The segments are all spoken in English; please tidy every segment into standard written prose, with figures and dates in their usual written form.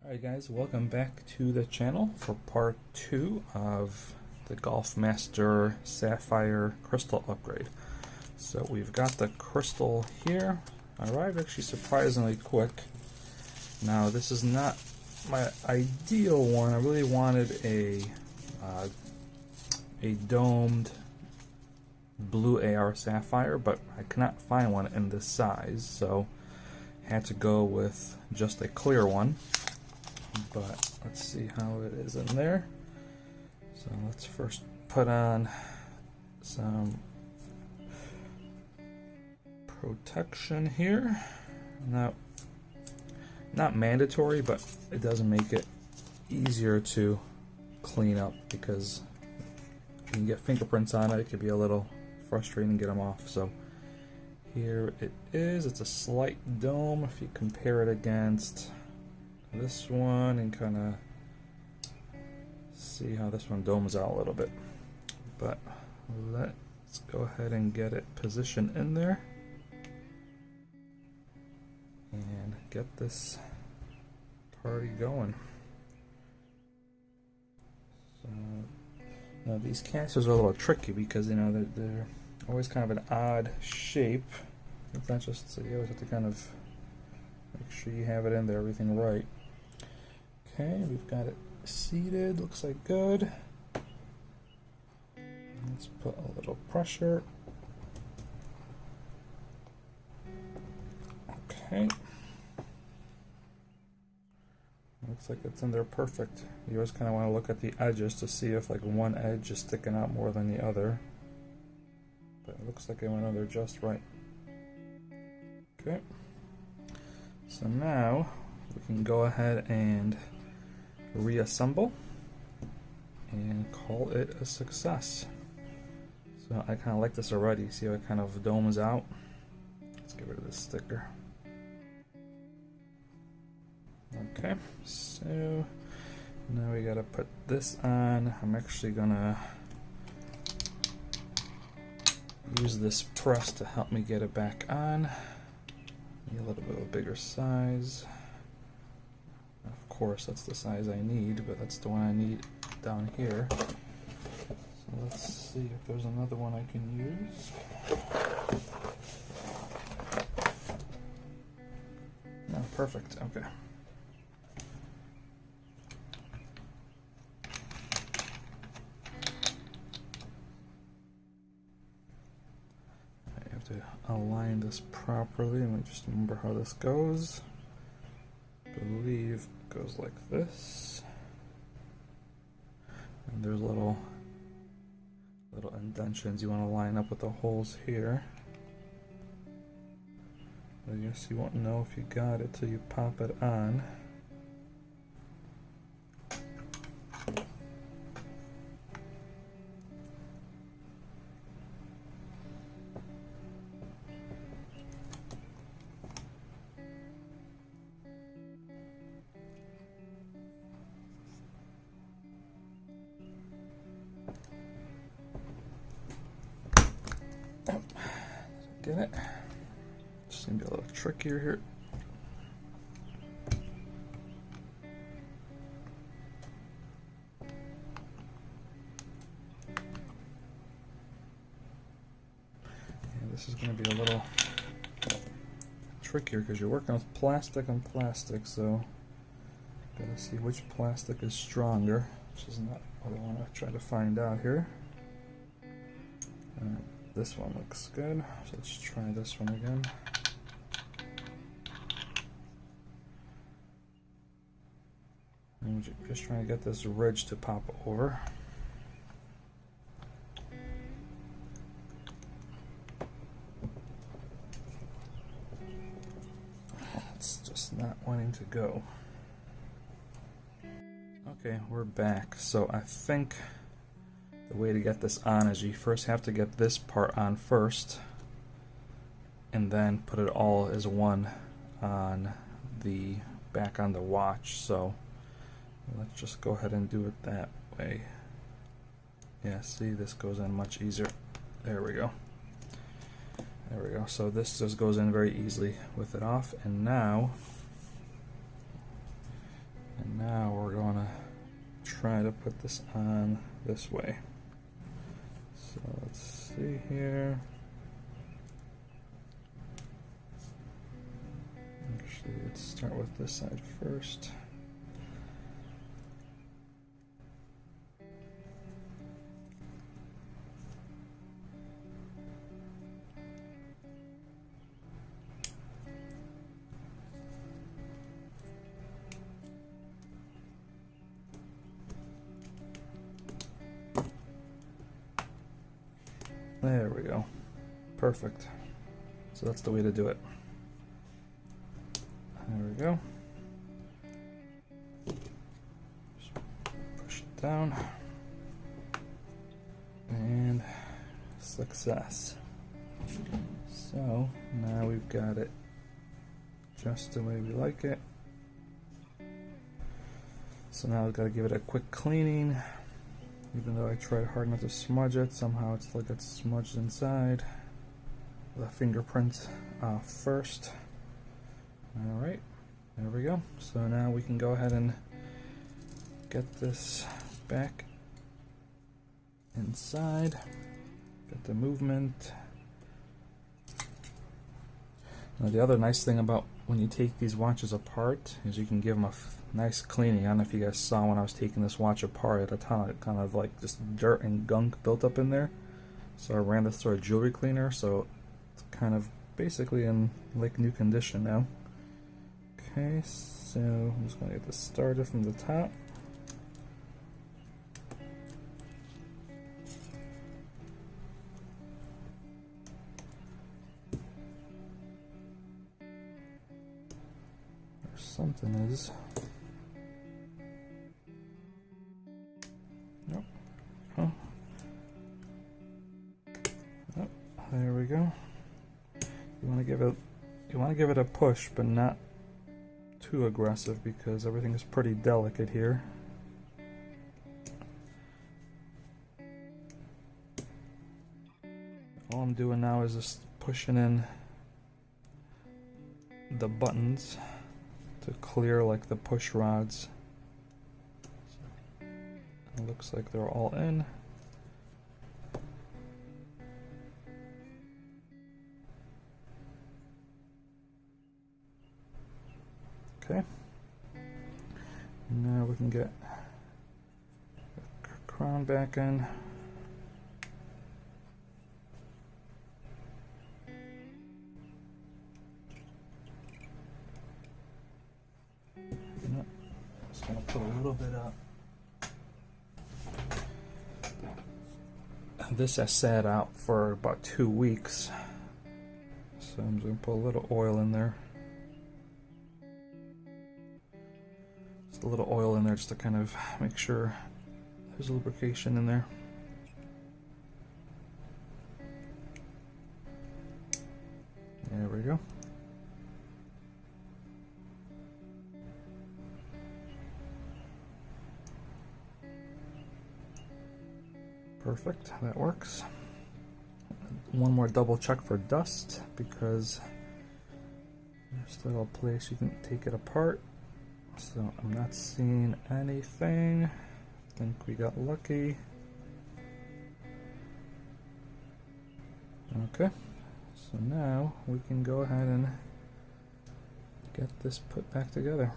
Alright guys, welcome back to the channel for part 2 of the Gulfmaster Sapphire crystal upgrade. So we've got the crystal here. Arrived actually surprisingly quick. Now this is not my ideal one. I really wanted a domed blue AR sapphire, but I could not find one in this size, so had to go with just a clear one. But let's see how it is in there. So let's first put on some protection here. Not mandatory, but it does make it easier to clean up because you can get fingerprints on it. It could be a little frustrating to get them off. So here it is. It's a slight dome if you compare it against this one and kind of see how this one domes out a little bit. But let's go ahead and get it positioned in there and get this party going. So now these Casios are a little tricky because they're always kind of an odd shape. It's not just, so you always have to kind of make sure you have it in there, everything right. Okay, we've got it seated, looks like good. Let's put a little pressure. Okay. Looks like it's in there perfect. You always kind of want to look at the edges to see if like one edge is sticking out more than the other. But it looks like it went under just right. Okay. So now we can go ahead and reassemble and call it a success. So I kind of like this already. See how it kind of domes out? Let's get rid of this sticker. Okay, so now we gotta put this on. I'm actually gonna use this press to help me get it back on. Need a little bit of a bigger size. Of course, that's the size I need, but that's the one I need down here. So let's see if there's another one I can use. No, perfect. Okay. I have to align this properly. Let me just remember how this goes. I believe it goes like this, and there's little indentions you want to line up with the holes here. I guess you won't know if you got it till you pop it on. Get it? Just gonna be a little trickier here. And this is gonna be a little trickier because you're working with plastic on plastic, so gotta see which plastic is stronger, which is not what I want to try to find out here. This one looks good, so let's try this one again. And we're just trying to get this ridge to pop over. It's just not wanting to go. Okay, we're back. So I think the way to get this on is you first have to get this part on first and then put it all as one on the back on the watch. So let's just go ahead and do it that way. Yeah, see, this goes in much easier. There we go. There we go. So this just goes in very easily with it off. And now try to put this on this way. So let's see here. Actually, let's start with this side first. There we go. Perfect. So that's the way to do it. There we go. Just push it down. And success. So now we've got it just the way we like it. So now I've got to give it a quick cleaning. Even though I tried hard not to smudge it, somehow it's like it's smudged inside. The fingerprint first. Alright, there we go. So now we can go ahead and get this back inside. Get the movement. Now the other nice thing about when you take these watches apart is you can give them a nice cleaning. I don't know if you guys saw when I was taking this watch apart, it had a ton of kind of like just dirt and gunk built up in there. So I ran this through a jewelry cleaner, so it's kind of basically in like new condition now. Okay, so I'm just going to get this started from the top. There's something is. Nope. Huh. Oh, there we go. You want to give it a push, but not too aggressive because everything is pretty delicate here. All I'm doing now is just pushing in the buttons to clear like the push rods. It looks like they're all in. Okay. Now we can get the crown back in. Just gonna put a little bit up. This I sat out for about 2 weeks, so I'm just gonna put a little oil in there. Just a little oil in there just to kind of make sure there's lubrication in there. There we go. Perfect, that works. One more double check for dust because there's still a place you can take it apart. So I'm not seeing anything. I think we got lucky. Okay, so now we can go ahead and get this put back together.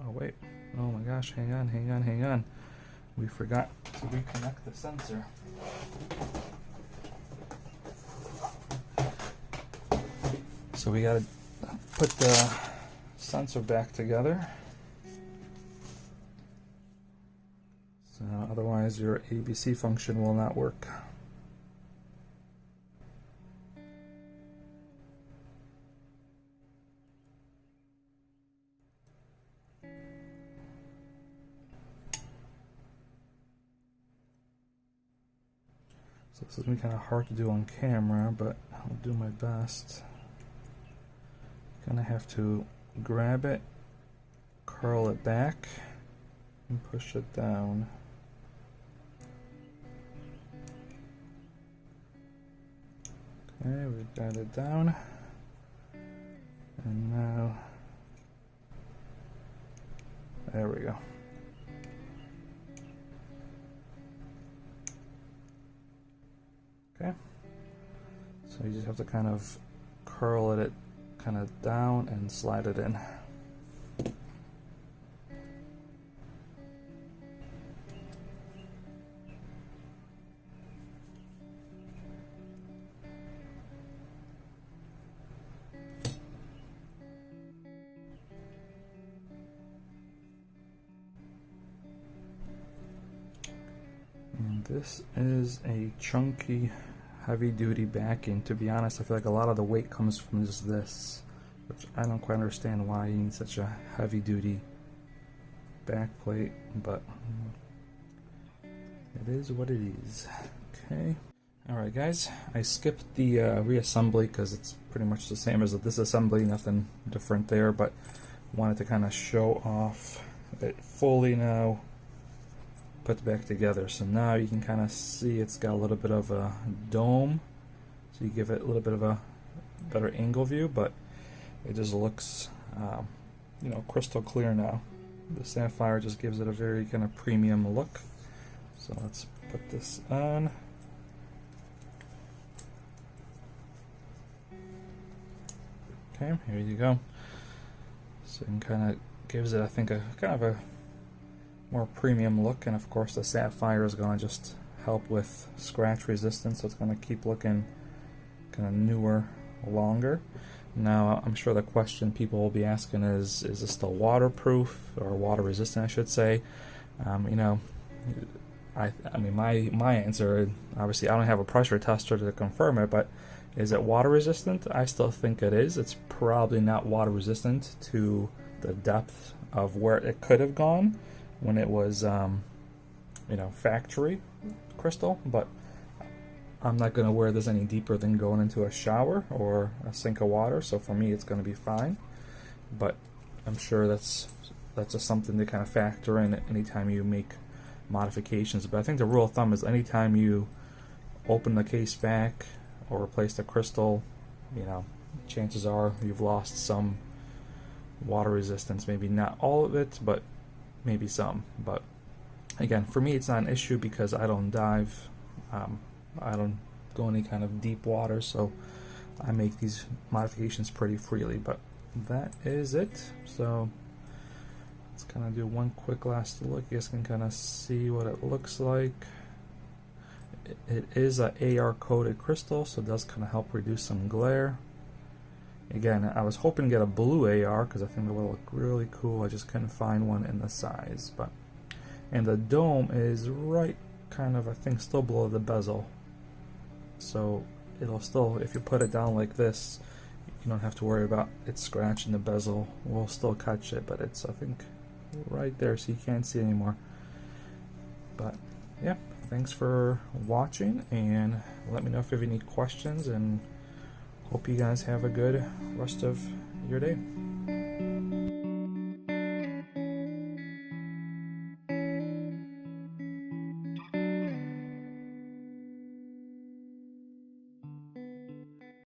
Oh wait, oh my gosh, hang on. We forgot to reconnect the sensor. So we gotta put the sensor back together. So otherwise your ABC function will not work. So this is going to be kind of hard to do on camera, but I'll do my best. Gonna have to grab it, curl it back, and push it down. Okay, we've got it down. And now, there we go. Okay, so you just have to kind of curl it kind of down and slide it in. And this is a chunky, heavy-duty backing. To be honest, I feel like a lot of the weight comes from just this, which I don't quite understand why you need such a heavy-duty back plate, but it is what it is. Okay. Alright guys, I skipped the reassembly because it's pretty much the same as this assembly, nothing different there, but wanted to kind of show off it fully now put back together. So now you can kind of see it's got a little bit of a dome, so you give it a little bit of a better angle view, but it just looks you know, crystal clear now. The Sapphire just gives it a very kind of premium look. So let's put this on. Okay, here you go. So it kind of gives it, I think, a kind of a more premium look, and of course the Sapphire is going to just help with scratch resistance, so it's going to keep looking kind of newer, longer. Now I'm sure the question people will be asking is this still waterproof or water resistant, I should say. You know, I mean my answer, obviously I don't have a pressure tester to confirm it, but is it water resistant? I still think it is. It's probably not water resistant to the depth of where it could have gone when it was, you know, factory crystal, but I'm not going to wear this any deeper than going into a shower or a sink of water, so for me it's going to be fine. But I'm sure that's just something to kind of factor in anytime you make modifications. But I think the rule of thumb is anytime you open the case back or replace the crystal, you know, chances are you've lost some water resistance. Maybe not all of it, but maybe some. But again, for me it's not an issue because I don't dive, I don't go any kind of deep water, so I make these modifications pretty freely. But that is it. So let's kind of do one quick last look. You guys can kind of see what it looks like. It is a AR coated crystal, so it does kind of help reduce some glare. Again, I was hoping to get a blue AR because I think it would look really cool. I just couldn't find one in the size. But and the dome is right kind of, I think, still below the bezel, so it'll still, if you put it down like this, you don't have to worry about it scratching the bezel. We'll still catch it, but it's, I think, right there, so you can't see anymore. But yeah, thanks for watching, and let me know if you have any questions, and hope you guys have a good rest of your day.